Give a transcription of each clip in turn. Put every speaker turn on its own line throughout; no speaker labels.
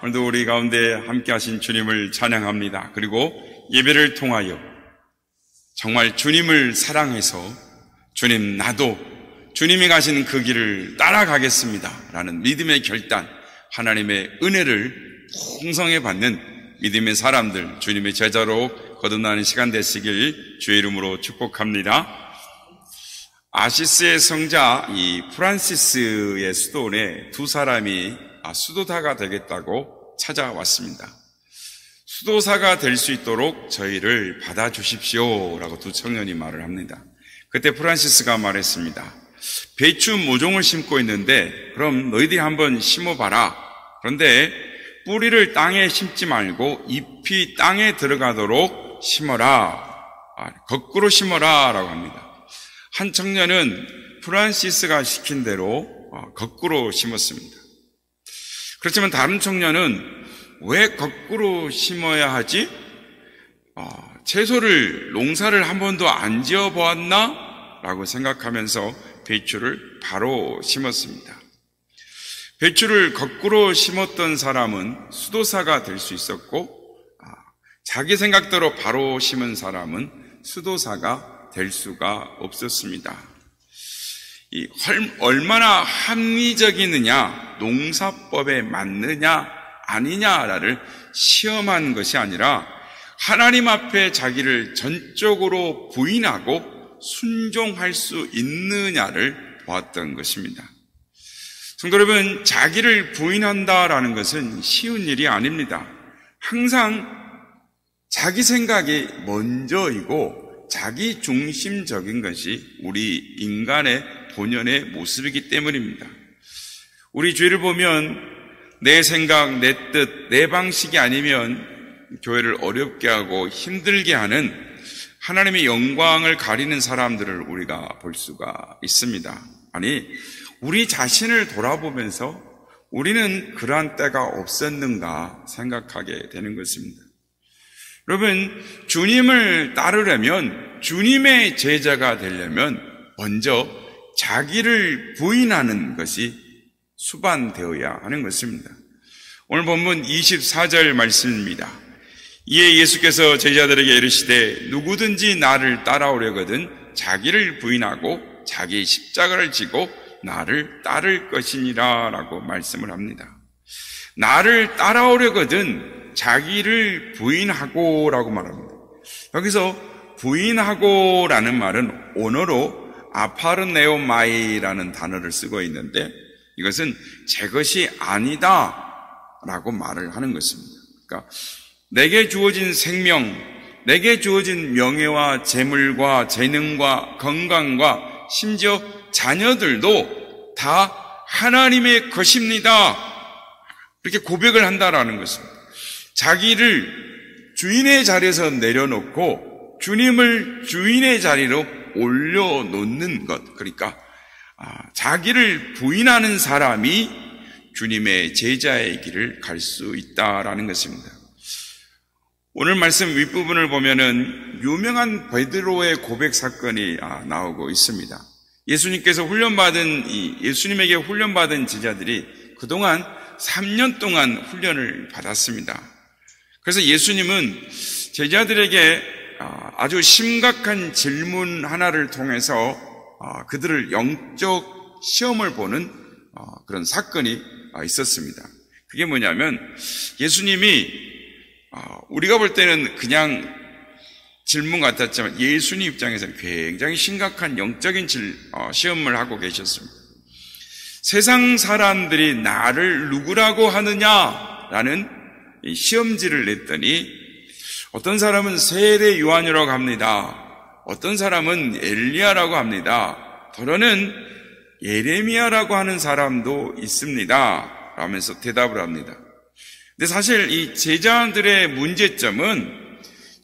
오늘도 우리 가운데 함께 하신 주님을 찬양합니다. 그리고 예배를 통하여 정말 주님을 사랑해서 주님, 나도 주님이 가신 그 길을 따라가겠습니다 라는 믿음의 결단, 하나님의 은혜를 풍성히 받는 믿음의 사람들, 주님의 제자로 거듭나는 시간 되시길 주의 이름으로 축복합니다. 아시스의 성자 이 프란시스의 수도원에 두 사람이 수도사가 되겠다고 찾아왔습니다. 수도사가 될 수 있도록 저희를 받아주십시오 라고 두 청년이 말을 합니다. 그때 프란시스가 말했습니다. 배추 모종을 심고 있는데 그럼 너희들이 한번 심어봐라. 그런데 뿌리를 땅에 심지 말고 잎이 땅에 들어가도록 심어라. 거꾸로 심어라 라고 합니다. 한 청년은 프란시스가 시킨 대로 거꾸로 심었습니다. 그렇지만 다른 청년은 왜 거꾸로 심어야 하지? 채소를, 농사를 한 번도 안 지어보았나? 라고 생각하면서 배추를 바로 심었습니다. 배추를 거꾸로 심었던 사람은 수도사가 될 수 있었고, 자기 생각대로 바로 심은 사람은 수도사가 될 수가 없었습니다. 얼마나 합리적이느냐, 농사법에 맞느냐 아니냐를 시험한 것이 아니라 하나님 앞에 자기를 전적으로 부인하고 순종할 수 있느냐를 보았던 것입니다. 성도 여러분, 자기를 부인한다라는 것은 쉬운 일이 아닙니다. 항상 자기 생각이 먼저이고 자기 중심적인 것이 우리 인간의 본연의 모습이기 때문입니다. 우리 죄를 보면 내 생각, 내 뜻, 내 방식이 아니면 교회를 어렵게 하고 힘들게 하는 하나님의 영광을 가리는 사람들을 우리가 볼 수가 있습니다. 아니, 우리 자신을 돌아보면서 우리는 그러한 때가 없었는가 생각하게 되는 것입니다. 여러분, 주님을 따르려면, 주님의 제자가 되려면 먼저 자기를 부인하는 것이 수반되어야 하는 것입니다. 오늘 본문 24절 말씀입니다. 이에 예수께서 제자들에게 이르시되 누구든지 나를 따라오려거든 자기를 부인하고 자기 십자가를 지고 나를 따를 것이니라 라고 말씀을 합니다. 나를 따라오려거든 자기를 부인하고 라고 말합니다. 여기서 부인하고 라는 말은 언어로 아파르네오마이라는 단어를 쓰고 있는데 이것은 제 것이 아니다 라고 말을 하는 것입니다. 그러니까 내게 주어진 생명, 내게 주어진 명예와 재물과 재능과 건강과 심지어 자녀들도 다 하나님의 것입니다. 이렇게 고백을 한다라는 것입니다. 자기를 주인의 자리에서 내려놓고 주님을 주인의 자리로 올려놓는 것. 그러니까 자기를 부인하는 사람이 주님의 제자의 길을 갈 수 있다라는 것입니다. 오늘 말씀 윗부분을 보면은 유명한 베드로의 고백 사건이 나오고 있습니다. 예수님께서 예수님에게 훈련받은 제자들이 그동안 3년 동안 훈련을 받았습니다. 그래서 예수님은 제자들에게 아주 심각한 질문 하나를 통해서 그들을 영적 시험을 보는 그런 사건이 있었습니다. 그게 뭐냐면 예수님이 우리가 볼 때는 그냥 질문 같았지만 예수님 입장에서는 굉장히 심각한 영적인 시험을 하고 계셨습니다. 세상 사람들이 나를 누구라고 하느냐라는 시험지를 냈더니 어떤 사람은 세례 요한이라고 합니다. 어떤 사람은 엘리야라고 합니다. 더러는 예레미야라고 하는 사람도 있습니다. 라면서 대답을 합니다. 근데 사실 이 제자들의 문제점은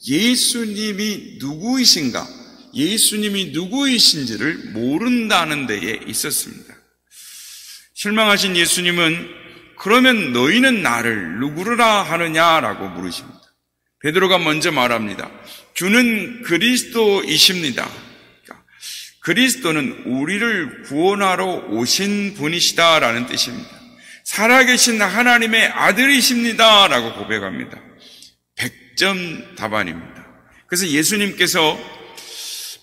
예수님이 누구이신가, 예수님이 누구이신지를 모른다는 데에 있었습니다. 실망하신 예수님은 그러면 너희는 나를 누구라 하느냐라고 물으십니다. 베드로가 먼저 말합니다. 주는 그리스도이십니다. 그리스도는 우리를 구원하러 오신 분이시다라는 뜻입니다. 살아계신 하나님의 아들이십니다 라고 고백합니다. 100점 답안입니다. 그래서 예수님께서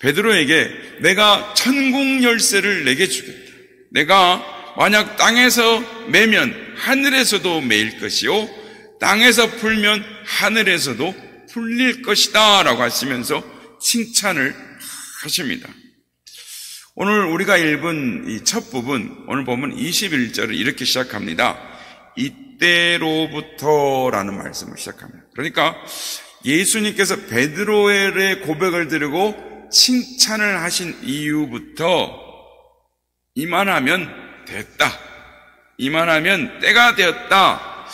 베드로에게 내가 천국 열쇠를 내게 주겠다. 내가 만약 땅에서 매면 하늘에서도 매일 것이요 땅에서 풀면 하늘에서도 풀릴 것이다 라고 하시면서 칭찬을 하십니다. 오늘 우리가 읽은 이 첫 부분, 오늘 보면 21절을 이렇게 시작합니다. 이때로부터라는 말씀을 시작합니다. 그러니까 예수님께서 베드로의 고백을 들고 칭찬을 하신 이후부터 이만하면 됐다, 이만하면 때가 되었다,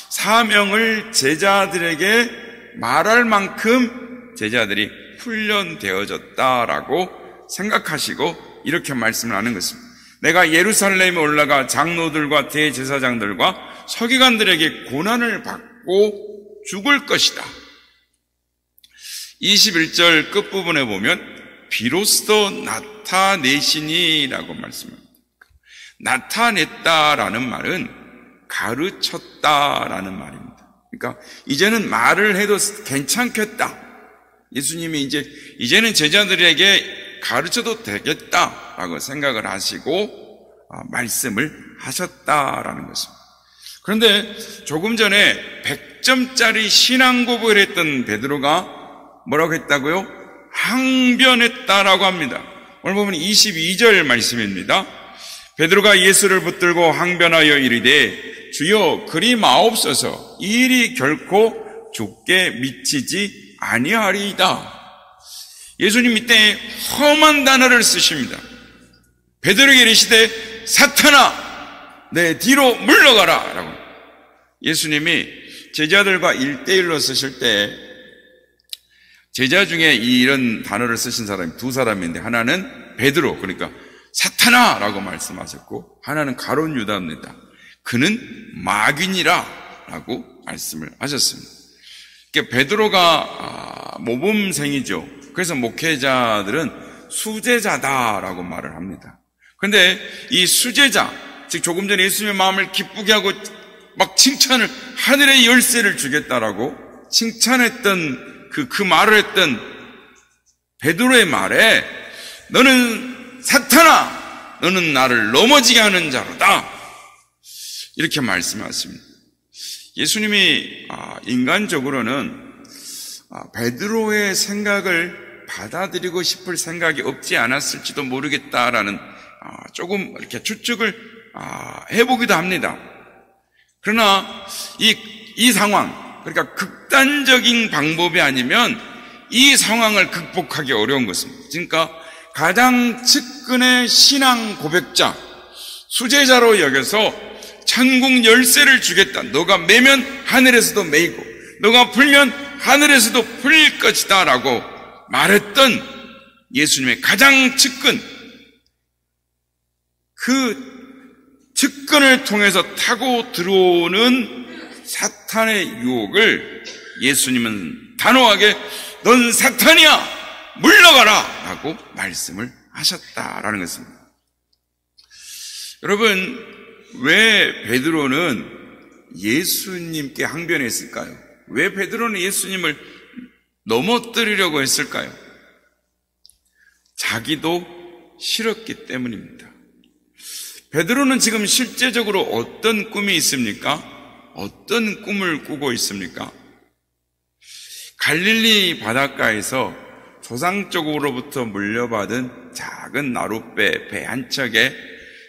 사명을 제자들에게 말할 만큼 제자들이 훈련되어졌다라고 생각하시고 이렇게 말씀을 하는 것입니다. 내가 예루살렘에 올라가 장로들과 대제사장들과 서기관들에게 고난을 받고 죽을 것이다. 21절 끝부분에 보면 비로소 나타내시니라고 말씀합니다. 나타냈다라는 말은 가르쳤다라는 말입니다. 그러니까 이제는 말을 해도 괜찮겠다. 예수님이 이제는 제자들에게 가르쳐도 되겠다라고 생각을 하시고 말씀을 하셨다라는 것입니다. 그런데 조금 전에 100점짜리 신앙 고백을 했던 베드로가 뭐라고 했다고요? 항변했다라고 합니다. 오늘 보면 22절 말씀입니다. 베드로가 예수를 붙들고 항변하여 이르되 주여 그리 마옵소서, 이 일이 결코 주께 미치지 아니하리이다. 예수님 이때 험한 단어를 쓰십니다. 베드로에게 이르시되 사탄아 내 뒤로 물러가라 라고. 예수님이 제자들과 1대1로 쓰실 때 제자 중에 이런 단어를 쓰신 사람이 두 사람인데 하나는 베드로, 그러니까 사탄아 라고 말씀하셨고 하나는 가룟 유다입니다. 그는 마귀니라 라고 말씀을 하셨습니다. 그러니까 베드로가 모범생이죠. 그래서 목회자들은 수제자다라고 말을 합니다. 그런데 이 수제자, 즉 조금 전에 예수님의 마음을 기쁘게 하고 막 칭찬을, 하늘의 열쇠를 주겠다라고 칭찬했던 그 말을 했던 베드로의 말에 너는 사탄아, 너는 나를 넘어지게 하는 자로다, 이렇게 말씀하십니다. 예수님이 인간적으로는 베드로의 생각을 받아들이고 싶을 생각이 없지 않았을지도 모르겠다라는 조금 이렇게 추측을 해보기도 합니다. 그러나 이 상황, 그러니까 극단적인 방법이 아니면 이 상황을 극복하기 어려운 것입니다. 그러니까 가장 측근의 신앙 고백자, 수제자로 여겨서 천국 열쇠를 주겠다, 너가 매면 하늘에서도 매이고 너가 풀면 하늘에서도 풀릴 것이다 라고 말했던 예수님의 가장 측근, 그 측근을 통해서 타고 들어오는 사탄의 유혹을 예수님은 단호하게 넌 사탄이야, 물러가라 라고 말씀을 하셨다라는 것입니다. 여러분, 왜 베드로는 예수님께 항변했을까요? 왜 베드로는 예수님을 넘어뜨리려고 했을까요? 자기도 싫었기 때문입니다. 베드로는 지금 실제적으로 어떤 꿈이 있습니까? 어떤 꿈을 꾸고 있습니까? 갈릴리 바닷가에서 조상적으로부터 물려받은 작은 나룻배 배 한 척에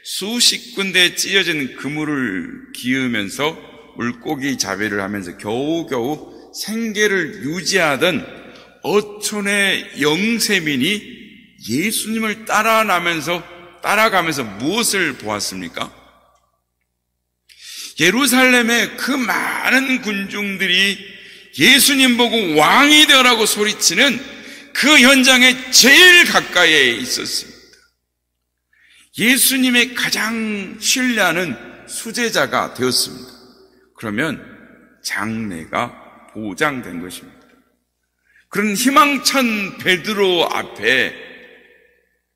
수십 군데 찢어진 그물을 기으면서 물고기 잡이를 하면서 겨우겨우 생계를 유지하던 어촌의 영세민이 예수님을 따라가면서 무엇을 보았습니까? 예루살렘의 그 많은 군중들이 예수님 보고 왕이 되라고 소리치는 그 현장에 제일 가까이에 있었습니다. 예수님의 가장 신뢰하는 수제자가 되었습니다. 그러면 장래가 보장된 것입니다. 그런 희망찬 베드로 앞에,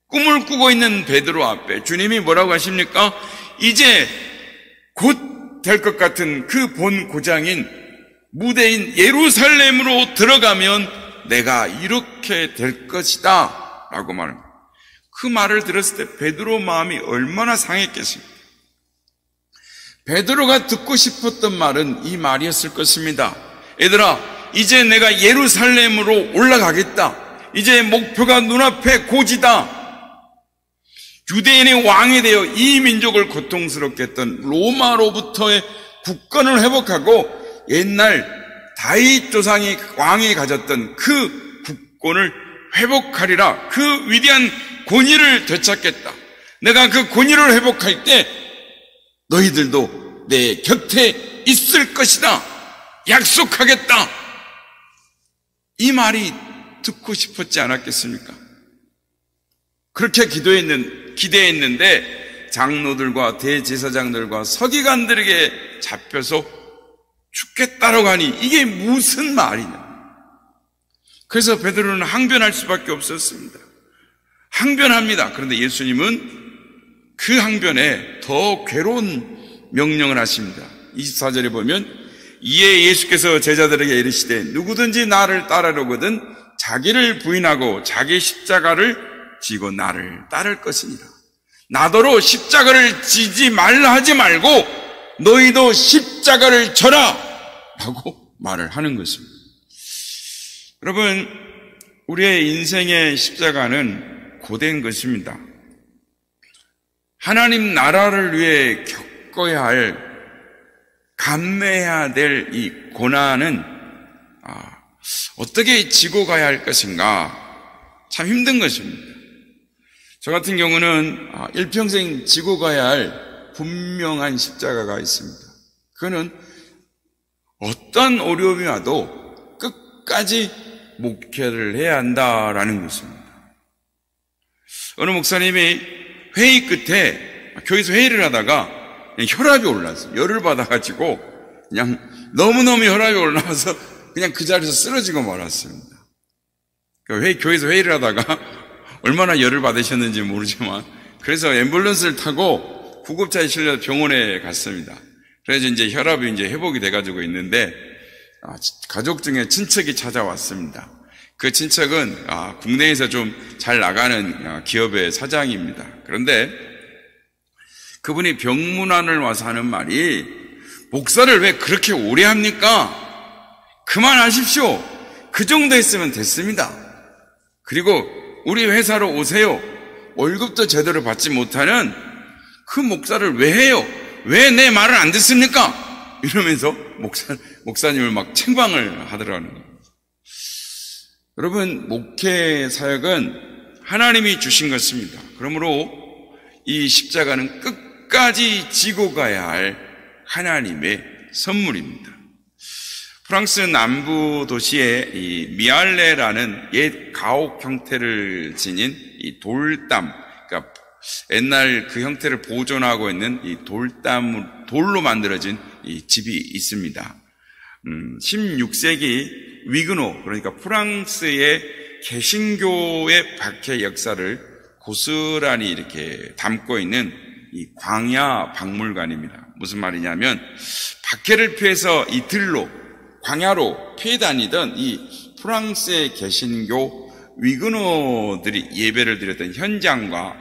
꿈을 꾸고 있는 베드로 앞에 주님이 뭐라고 하십니까? 이제 곧 될 것 같은 그 본 고장인 무대인 예루살렘으로 들어가면 내가 이렇게 될 것이다 라고 말합니다. 그 말을 들었을 때 베드로 마음이 얼마나 상했겠습니까? 베드로가 듣고 싶었던 말은 이 말이었을 것입니다. 얘들아, 이제 내가 예루살렘으로 올라가겠다. 이제 목표가 눈앞에 고지다. 유대인의 왕이 되어 이 민족을 고통스럽게 했던 로마로부터의 국권을 회복하고 옛날 다윗 조상이 왕이 가졌던 그 국권을 회복하리라. 그 위대한 권위를 되찾겠다. 내가 그 권위를 회복할 때 너희들도 내 곁에 있을 것이다. 약속하겠다. 이 말이 듣고 싶었지 않았겠습니까? 그렇게 기대했는데 장로들과 대제사장들과 서기관들에게 잡혀서 죽겠다라고 하니 이게 무슨 말이냐. 그래서 베드로는 항변할 수밖에 없었습니다. 항변합니다. 그런데 예수님은 그 항변에 더 괴로운 명령을 하십니다. 24절에 보면 이에 예수께서 제자들에게 이르시되 누구든지 나를 따르려거든 자기를 부인하고 자기 십자가를 지고 나를 따를 것이니라. 나더러 십자가를 지지 말라 하지 말고 너희도 십자가를 져라 라고 말을 하는 것입니다. 여러분, 우리의 인생의 십자가는 고된 것입니다. 하나님 나라를 위해 겪어야 할, 감내해야 될 이 고난은 어떻게 지고 가야 할 것인가 참 힘든 것입니다. 저 같은 경우는 일평생 지고 가야 할 분명한 십자가가 있습니다. 그거는 어떤 어려움이 와도 끝까지 목회를 해야 한다라는 것입니다. 어느 목사님이 회의 끝에 교회에서 회의를 하다가 그냥 혈압이 올랐어요. 열을 받아가지고 그냥 너무너무 혈압이 올라와서 그냥 그 자리에서 쓰러지고 말았습니다. 교회에서 회의를 하다가 얼마나 열을 받으셨는지 모르지만 그래서 앰뷸런스를 타고 구급차에 실려 병원에 갔습니다. 그래서 이제 혈압이 이제 회복이 돼가지고 있는데 가족 중에 친척이 찾아왔습니다. 그 친척은 국내에서 좀 잘 나가는 기업의 사장입니다. 그런데 그분이 병문안을 와서 하는 말이 목사를 왜 그렇게 오래 합니까? 그만하십시오. 그 정도 했으면 됐습니다. 그리고 우리 회사로 오세요. 월급도 제대로 받지 못하는 그 목사를 왜 해요? 왜 내 말을 안 듣습니까? 이러면서 목사님을 막 책망을 하더라는 거예요. 여러분, 목회 사역은 하나님이 주신 것입니다. 그러므로 이 십자가는 끝까지 지고 가야 할 하나님의 선물입니다. 프랑스 남부 도시에 이 미알레라는 옛 가옥 형태를 지닌 이 돌담, 그러니까 옛날 그 형태를 보존하고 있는 이 돌로 만들어진 이 집이 있습니다. 16세기 위그노, 그러니까 프랑스의 개신교의 박해 역사를 고스란히 이렇게 담고 있는 이 광야 박물관입니다. 무슨 말이냐면 박해를 피해서 이 들로 광야로 피해 다니던 이 프랑스의 개신교 위그노들이 예배를 드렸던 현장과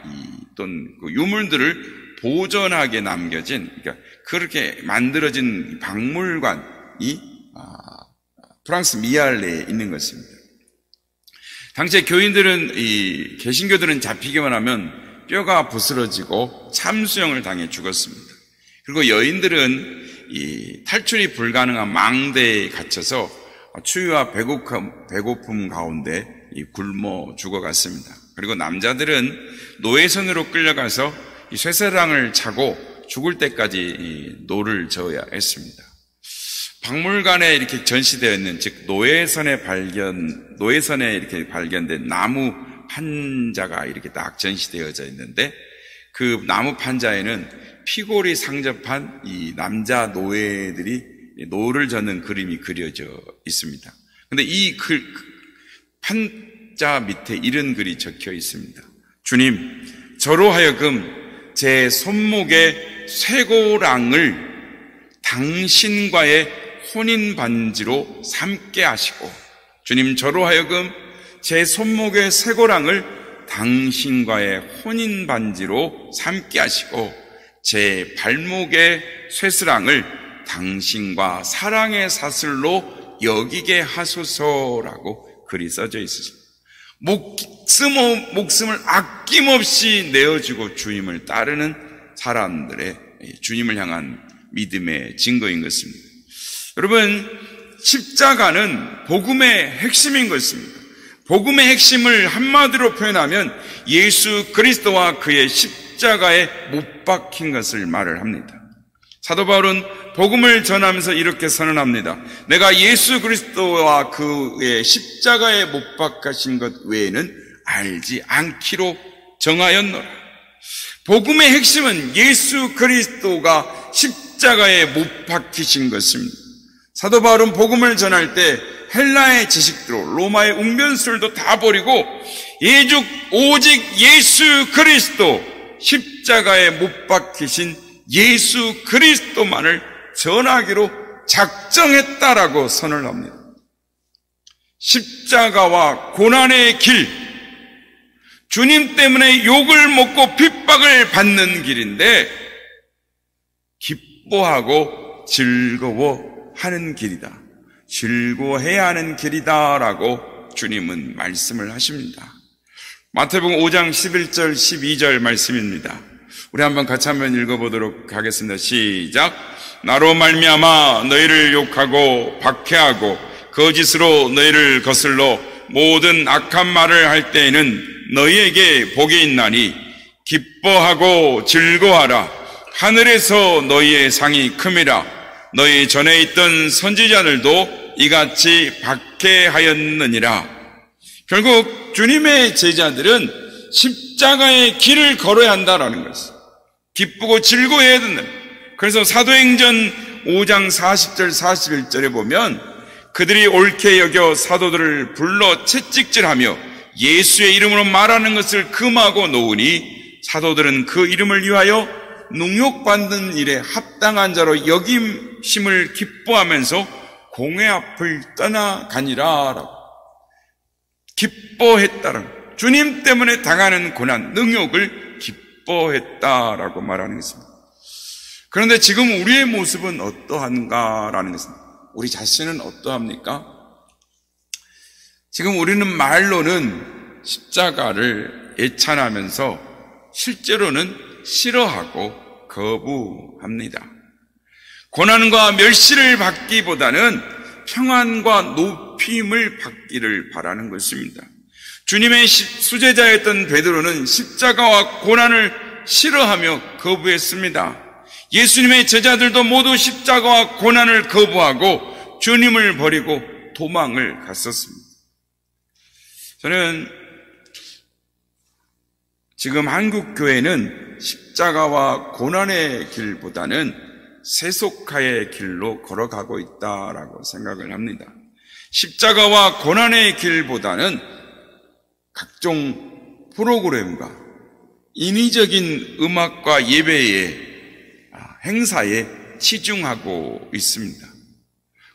어떤 그 유물들을 보존하게 남겨진, 그러니까 그렇게 만들어진 박물관이 프랑스 미알레에 있는 것입니다. 당시에 교인들은, 이 개신교들은 잡히기만 하면 뼈가 부스러지고 참수형을 당해 죽었습니다. 그리고 여인들은 이 탈출이 불가능한 망대에 갇혀서 추위와 배고픔 가운데 굶어 죽어갔습니다. 그리고 남자들은 노예선으로 끌려가서 이 쇠사랑을 차고 죽을 때까지 노를 저어야 했습니다. 박물관에 이렇게 전시되어 있는, 즉 노예선에 이렇게 발견된 나무 판자가 이렇게 딱 전시되어져 있는데, 그 나무 판자에는 피골이 상접한 이 남자 노예들이 노를 젓는 그림이 그려져 있습니다. 그런데 이 판자 밑에 이런 글이 적혀 있습니다. 주님, 저로 하여금 제 손목에 쇠고랑을 당신과의 혼인 반지로 삼게 하시고, 주님, 저로 하여금 제 손목의 쇠고랑을 당신과의 혼인 반지로 삼게 하시고, 제 발목의 쇠스랑을 당신과 사랑의 사슬로 여기게 하소서라고 글이 써져 있습니다. 목숨을 아낌없이 내어주고 주님을 따르는 사람들의 주님을 향한 믿음의 증거인 것입니다. 여러분, 십자가는 복음의 핵심인 것입니다. 복음의 핵심을 한마디로 표현하면 예수 그리스도와 그의 십자가에 못 박힌 것을 말을 합니다. 사도 바울은 복음을 전하면서 이렇게 선언합니다. 내가 예수 그리스도와 그의 십자가에 못 박히신 것 외에는 알지 않기로 정하였노라. 복음의 핵심은 예수 그리스도가 십자가에 못 박히신 것입니다. 사도 바울은 복음을 전할 때 헬라의 지식대로 로마의 웅변술도 다 버리고 오직 예수 그리스도, 십자가에 못 박히신 예수 그리스도만을 전하기로 작정했다라고 선언을 합니다. 십자가와 고난의 길, 주님 때문에 욕을 먹고 핍박을 받는 길인데 기뻐하고 즐거워하는 길이다. 즐거워해야 하는 길이다라고 주님은 말씀을 하십니다. 마태복음 5장 11절 12절 말씀입니다. 우리 한번 같이 한번 읽어보도록 하겠습니다. 시작. 나로 말미암아 너희를 욕하고 박해하고 거짓으로 너희를 거슬러 모든 악한 말을 할 때에는 너희에게 복이 있나니 기뻐하고 즐거워하라. 하늘에서 너희의 상이 큼이라. 너희 전에 있던 선지자들도 이같이 박해하였느니라. 결국 주님의 제자들은 십자가의 길을 걸어야 한다라는 것입니다. 기쁘고 즐거워해야 된다. 그래서 사도행전 5장 40절 41절에 보면 그들이 옳게 여겨 사도들을 불러 채찍질하며 예수의 이름으로 말하는 것을 금하고 놓으니 사도들은 그 이름을 위하여 능욕받는 일에 합당한 자로 여김심을 기뻐하면서 공회 앞을 떠나가니라. 기뻐했다는, 주님 때문에 당하는 고난, 능욕을 기뻐했다라고 말하는 것입니다. 그런데 지금 우리의 모습은 어떠한가라는 것입니다. 우리 자신은 어떠합니까? 지금 우리는 말로는 십자가를 애찬하면서 실제로는 싫어하고 거부합니다. 고난과 멸시를 받기보다는 평안과 높임을 받기를 바라는 것입니다. 주님의 수제자였던 베드로는 십자가와 고난을 싫어하며 거부했습니다. 예수님의 제자들도 모두 십자가와 고난을 거부하고 주님을 버리고 도망을 갔었습니다. 저는 지금 한국 교회는 십자가와 고난의 길보다는 세속화의 길로 걸어가고 있다라고 생각을 합니다. 십자가와 고난의 길보다는 각종 프로그램과 인위적인 음악과 예배의 행사에 치중하고 있습니다.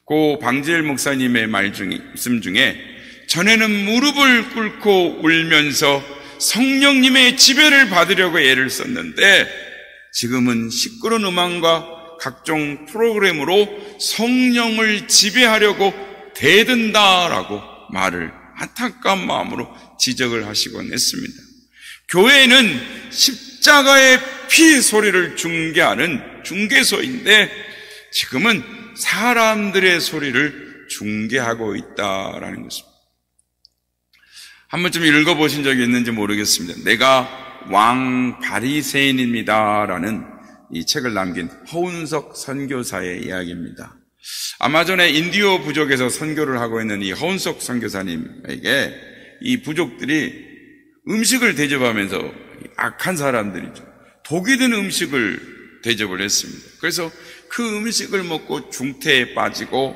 고 방지엘 목사님의 말씀 중에 전에는 무릎을 꿇고 울면서 성령님의 지배를 받으려고 애를 썼는데 지금은 시끄러운 음악과 각종 프로그램으로 성령을 지배하려고 대든다라고 말을 안타까운 마음으로 지적을 하시곤 했습니다. 교회는 십자가의 피 소리를 중계하는 중계소인데 지금은 사람들의 소리를 중계하고 있다라는 것입니다. 한 번쯤 읽어보신 적이 있는지 모르겠습니다. 내가 왕 바리새인입니다라는 이 책을 남긴 허운석 선교사의 이야기입니다. 아마존의 인디오 부족에서 선교를 하고 있는 이 허운석 선교사님에게 이 부족들이 음식을 대접하면서 악한 사람들이죠. 독이 든 음식을 대접을 했습니다. 그래서 그 음식을 먹고 중태에 빠지고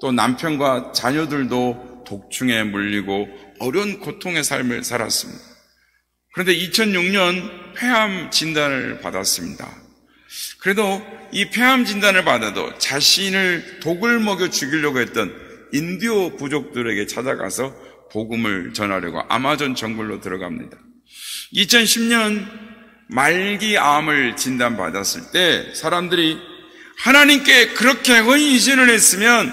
또 남편과 자녀들도 독충에 물리고 어려운 고통의 삶을 살았습니다. 그런데 2006년 폐암 진단을 받았습니다. 그래도 이 폐암 진단을 받아도 자신을 독을 먹여 죽이려고 했던 인디오 부족들에게 찾아가서 복음을 전하려고 아마존 정글로 들어갑니다. 2010년 말기 암을 진단받았을 때 사람들이 하나님께 그렇게 헌신을 했으면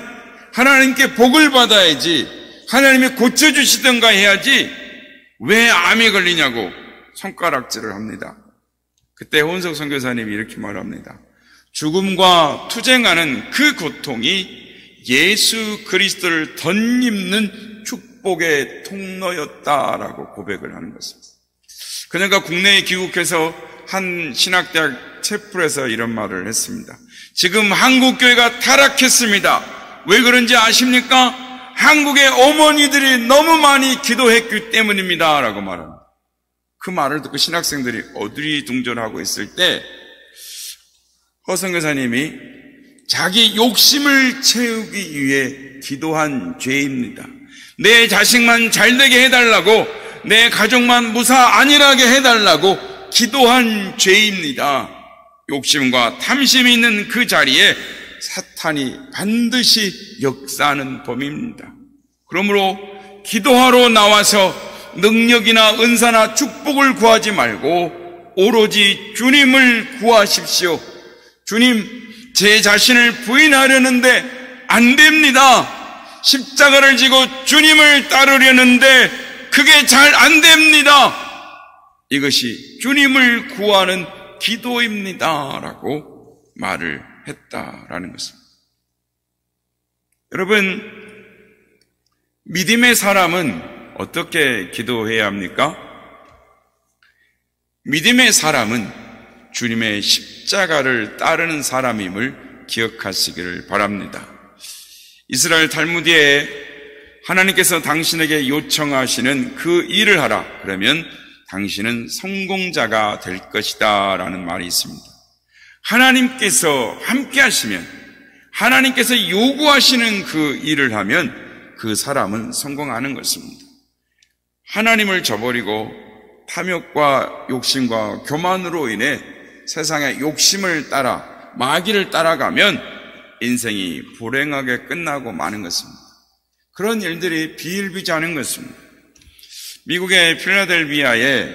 하나님께 복을 받아야지, 하나님이 고쳐주시던가 해야지 왜 암이 걸리냐고 손가락질을 합니다. 그때 혼석 선교사님이 이렇게 말합니다. 죽음과 투쟁하는 그 고통이 예수 그리스도를 덧입는 축복의 통로였다라고 고백을 하는 것입니다. 그녀가 국내에 귀국해서 한 신학대학 채플에서 이런 말을 했습니다. 지금 한국교회가 타락했습니다. 왜 그런지 아십니까? 한국의 어머니들이 너무 많이 기도했기 때문입니다 라고 말합니다. 그 말을 듣고 신학생들이 어리둥절하고 있을 때 허선교사님이 자기 욕심을 채우기 위해 기도한 죄입니다. 내 자식만 잘되게 해달라고, 내 가족만 무사 안일하게 해달라고 기도한 죄입니다. 욕심과 탐심이 있는 그 자리에 사탄이 반드시 역사하는 범입니다. 그러므로 기도하러 나와서 능력이나 은사나 축복을 구하지 말고 오로지 주님을 구하십시오. 주님, 제 자신을 부인하려는데 안 됩니다. 십자가를 지고 주님을 따르려는데 그게 잘 안 됩니다. 이것이 주님을 구하는 기도입니다 라고 말을 했다라는 것입니다. 여러분, 믿음의 사람은 어떻게 기도해야 합니까? 믿음의 사람은 주님의 십자가를 따르는 사람임을 기억하시기를 바랍니다. 이스라엘 탈무드에 하나님께서 당신에게 요청하시는 그 일을 하라. 그러면 당신은 성공자가 될 것이다 라는 말이 있습니다. 하나님께서 함께 하시면, 하나님께서 요구하시는 그 일을 하면 그 사람은 성공하는 것입니다. 하나님을 저버리고 탐욕과 욕심과 교만으로 인해 세상의 욕심을 따라 마귀를 따라가면 인생이 불행하게 끝나고 마는 것입니다. 그런 일들이 비일비재하는 것입니다. 미국의 필라델피아에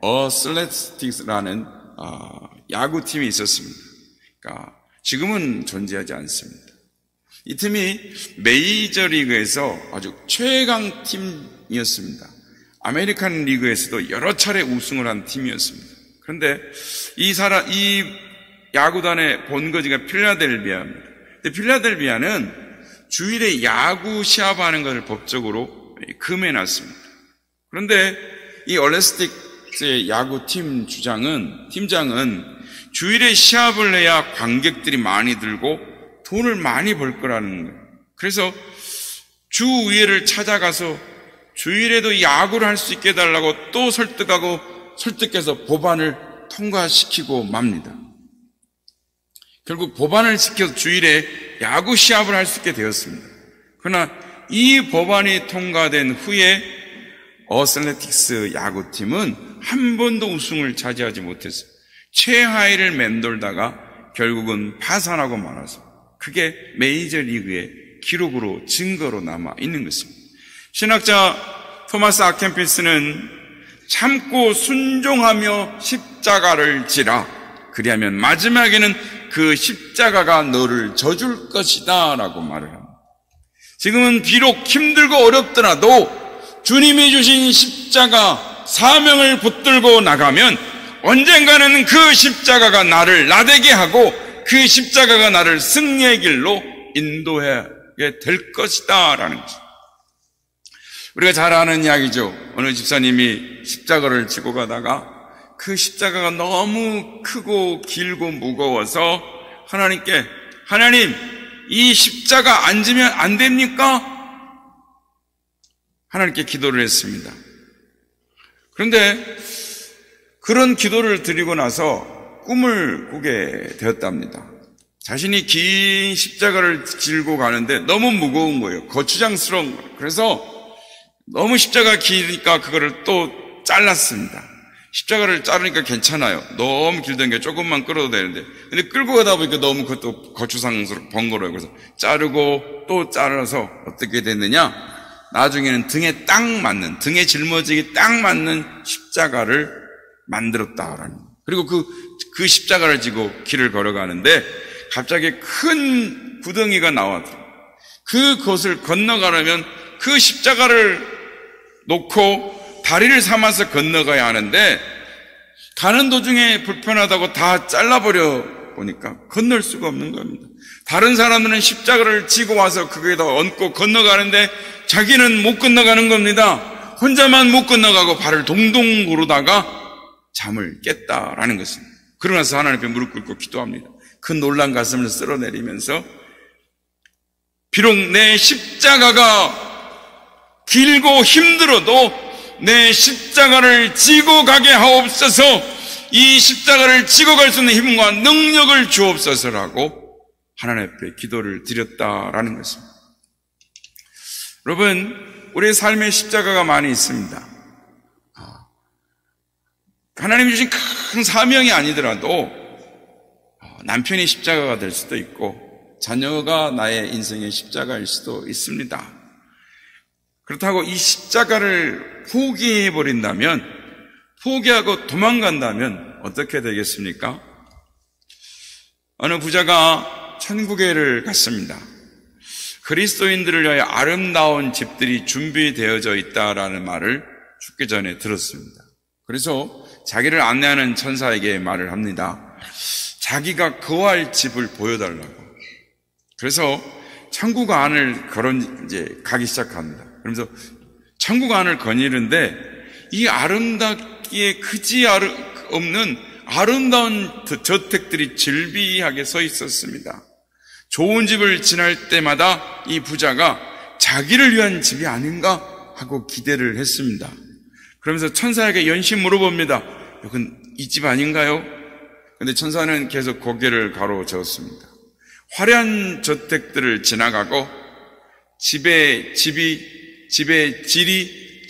어슬레틱스라는 야구팀이 있었습니다. 그러니까 지금은 존재하지 않습니다. 이 팀이 메이저리그에서 아주 최강 팀이었습니다. 아메리칸 리그에서도 여러 차례 우승을 한 팀이었습니다. 그런데 이 야구단의 본거지가 필라델피아입니다. 근데 필라델피아는 주일에 야구 시합하는 것을 법적으로 금해놨습니다. 그런데 이 얼레스틱스의 야구팀 팀장은 주일에 시합을 해야 관객들이 많이 들고 돈을 많이 벌 거라는 거예요. 그래서 주의회를 찾아가서 주일에도 야구를 할 수 있게 해달라고 또 설득해서 법안을 통과시키고 맙니다. 결국 법안을 시켜서 주일에 야구 시합을 할 수 있게 되었습니다. 그러나 이 법안이 통과된 후에 어슬레틱스 야구팀은 한 번도 우승을 차지하지 못했어요. 최하위를 맴돌다가 결국은 파산하고 말아서 그게 메이저리그의 기록으로 증거로 남아 있는 것입니다. 신학자 토마스 아켄피스는 참고 순종하며 십자가를 지라, 그리하면 마지막에는 그 십자가가 너를 져줄 것이다 라고 말을 합니다. 지금은 비록 힘들고 어렵더라도 주님이 주신 십자가 사명을 붙들고 나가면 언젠가는 그 십자가가 나를 나되게 하고 그 십자가가 나를 승리의 길로 인도하게 될 것이다 라는 것입니다. 우리가 잘 아는 이야기죠. 어느 집사님이 십자가를 지고 가다가 그 십자가가 너무 크고 길고 무거워서 하나님께, 하나님, 이 십자가 안 지면 안 됩니까? 하나님께 기도를 했습니다. 그런데 그런 기도를 드리고 나서 꿈을 꾸게 되었답니다. 자신이 긴 십자가를 지고 가는데 너무 무거운 거예요. 거추장스러운 거예요. 그래서 너무 십자가 기니까 그거를 또 잘랐습니다. 십자가를 자르니까 괜찮아요. 너무 길던 게 조금만 끌어도 되는데. 근데 끌고 가다 보니까 너무 그것도 거추장스럽고 번거로워요. 그래서 자르고 또 잘라서 어떻게 됐느냐? 나중에는 등에 딱 맞는, 등에 짊어지기 딱 맞는 십자가를 만들었다라는. 그리고 그 십자가를 지고 길을 걸어가는데 갑자기 큰 구덩이가 나왔더라고요. 그것을 건너가려면 그 십자가를 놓고 다리를 삼아서 건너가야 하는데 가는 도중에 불편하다고 다 잘라버려 보니까 건널 수가 없는 겁니다. 다른 사람들은 십자가를 지고 와서 거기에다 얹고 건너가는데 자기는 못 건너가는 겁니다. 혼자만 못 건너가고 발을 동동 구르다가 잠을 깼다라는 것입니다. 그러나서 하나님 앞에 무릎 꿇고 기도합니다. 그 놀란 가슴을 쓸어내리면서 비록 내 십자가가 길고 힘들어도 내 십자가를 지고 가게 하옵소서, 이 십자가를 지고 갈 수 있는 힘과 능력을 주옵소서라고 하나님 앞에 기도를 드렸다라는 것입니다. 여러분, 우리의 삶에 십자가가 많이 있습니다. 하나님이 주신 큰 사명이 아니더라도 남편이 십자가가 될 수도 있고 자녀가 나의 인생의 십자가일 수도 있습니다. 그렇다고 이 십자가를 포기해버린다면, 포기하고 도망간다면 어떻게 되겠습니까? 어느 부자가 천국에를 갔습니다. 그리스도인들을 위하여 아름다운 집들이 준비되어져 있다라는 말을 죽기 전에 들었습니다. 그래서 자기를 안내하는 천사에게 말을 합니다. 자기가 거할 집을 보여달라고. 그래서 천국 안을 가기 시작합니다. 그러면서 천국 안을 거니는데 이 아름답기에 그지 없는 아름다운 저택들이 질비하게 서 있었습니다. 좋은 집을 지날 때마다 이 부자가 자기를 위한 집이 아닌가 하고 기대를 했습니다. 그러면서 천사에게 연신 물어봅니다. 여긴 이 집 아닌가요? 근데 천사는 계속 고개를 가로저었습니다. 화려한 저택들을 지나가고 집의 질이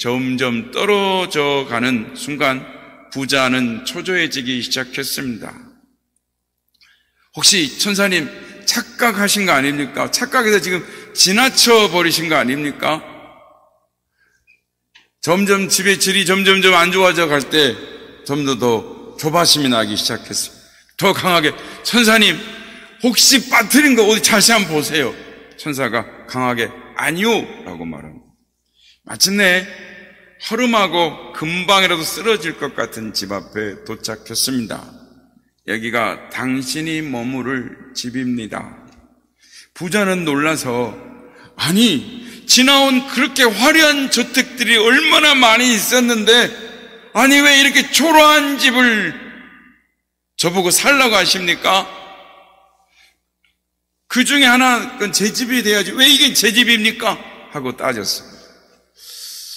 점점 떨어져 가는 순간 부자는 초조해지기 시작했습니다. 혹시 천사님 착각하신 거 아닙니까? 착각해서 지금 지나쳐 버리신 거 아닙니까? 점점 집의 질이 점점 안 좋아져 갈 때 점점 더 조바심이 나기 시작했습니다. 더 강하게 천사님 혹시 빠뜨린 거 어디 다시 한번 보세요. 천사가 강하게 아니요 라고 말합니다. 마침내 허름하고 금방이라도 쓰러질 것 같은 집 앞에 도착했습니다. 여기가 당신이 머무를 집입니다. 부자는 놀라서 아니 지나온 그렇게 화려한 저택들이 얼마나 많이 있었는데 아니 왜 이렇게 초라한 집을 저보고 살라고 하십니까? 그 중에 하나 그건 제 집이 돼야지 왜 이게 제 집입니까? 하고 따졌습니다.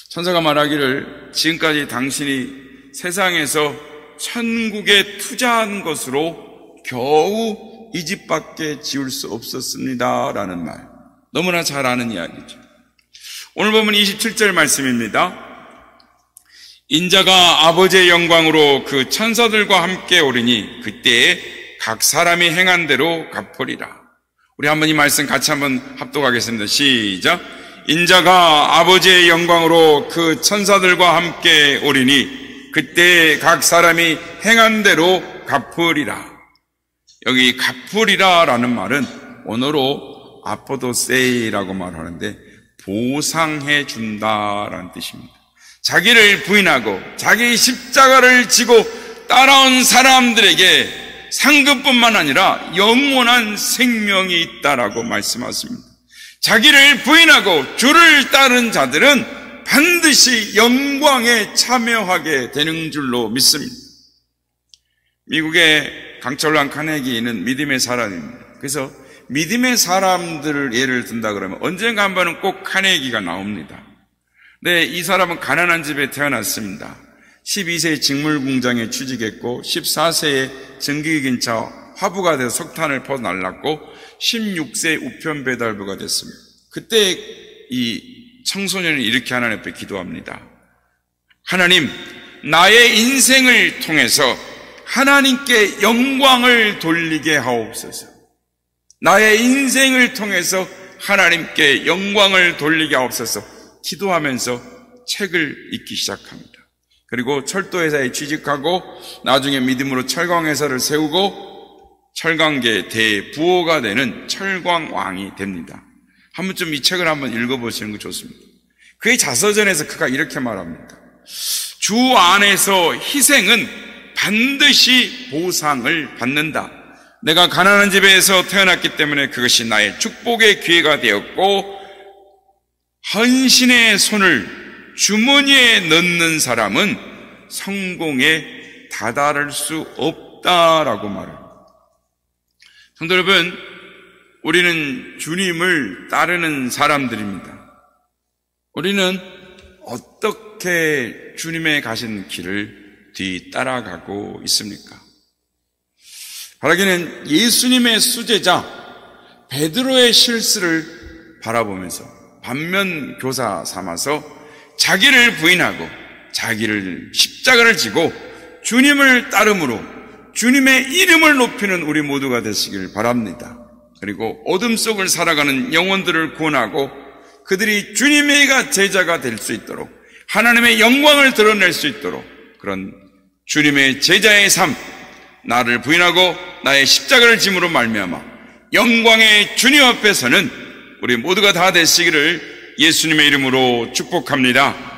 천사가 말하기를 지금까지 당신이 세상에서 천국에 투자한 것으로 겨우 이 집밖에 지을 수 없었습니다 라는 말, 너무나 잘 아는 이야기죠. 오늘 보면 27절 말씀입니다. 인자가 아버지의 영광으로 그 천사들과 함께 오리니 그때에 각 사람이 행한 대로 갚으리라. 우리 한번 이 말씀 같이 한번 합독하겠습니다. 시작. 인자가 아버지의 영광으로 그 천사들과 함께 오리니 그때 각 사람이 행한 대로 갚으리라. 여기 갚으리라 라는 말은 언어로 아포도세이라고 말하는데 보상해 준다라는 뜻입니다. 자기를 부인하고 자기 십자가를 지고 따라온 사람들에게 상급뿐만 아니라 영원한 생명이 있다라고 말씀하십니다. 자기를 부인하고 주를 따른 자들은 반드시 영광에 참여하게 되는 줄로 믿습니다. 미국의 강철란 카네기는 믿음의 사람입니다. 그래서 믿음의 사람들을 예를 든다 그러면 언젠가 한 번은 꼭 카네기가 나옵니다. 네, 이 사람은 가난한 집에 태어났습니다. 12세에 직물 공장에 취직했고 14세에 전기기관차 화부가 돼서 석탄을 퍼 날랐고 16세 우편 배달부가 됐습니다. 그때 이 청소년이 이렇게 하나님 앞에 기도합니다. 하나님, 나의 인생을 통해서 하나님께 영광을 돌리게 하옵소서. 나의 인생을 통해서 하나님께 영광을 돌리게 하옵소서. 기도하면서 책을 읽기 시작합니다. 그리고 철도회사에 취직하고 나중에 믿음으로 철강회사를 세우고 철강계 대부호가 되는 철광왕이 됩니다. 한 번쯤 이 책을 한번 읽어보시는 거 좋습니다. 그의 자서전에서 그가 이렇게 말합니다. 주 안에서 희생은 반드시 보상을 받는다. 내가 가난한 집에서 태어났기 때문에 그것이 나의 축복의 기회가 되었고, 헌신의 손을 주머니에 넣는 사람은 성공에 다다를 수 없다라고 말합니다. 성도 여러분, 우리는 주님을 따르는 사람들입니다. 우리는 어떻게 주님의 가신 길을 뒤따라가고 있습니까? 바라기는 예수님의 수제자 베드로의 실수를 바라보면서 반면교사 삼아서 자기를 부인하고 자기를 십자가를 지고 주님을 따름으로 주님의 이름을 높이는 우리 모두가 되시길 바랍니다. 그리고 어둠 속을 살아가는 영혼들을 구원하고 그들이 주님의 제자가 될 수 있도록 하나님의 영광을 드러낼 수 있도록 그런 주님의 제자의 삶, 나를 부인하고 나의 십자가를 짐으로 말미암아 영광의 주님 앞에서는 우리 모두가 다 되시기를 예수님의 이름으로 축복합니다.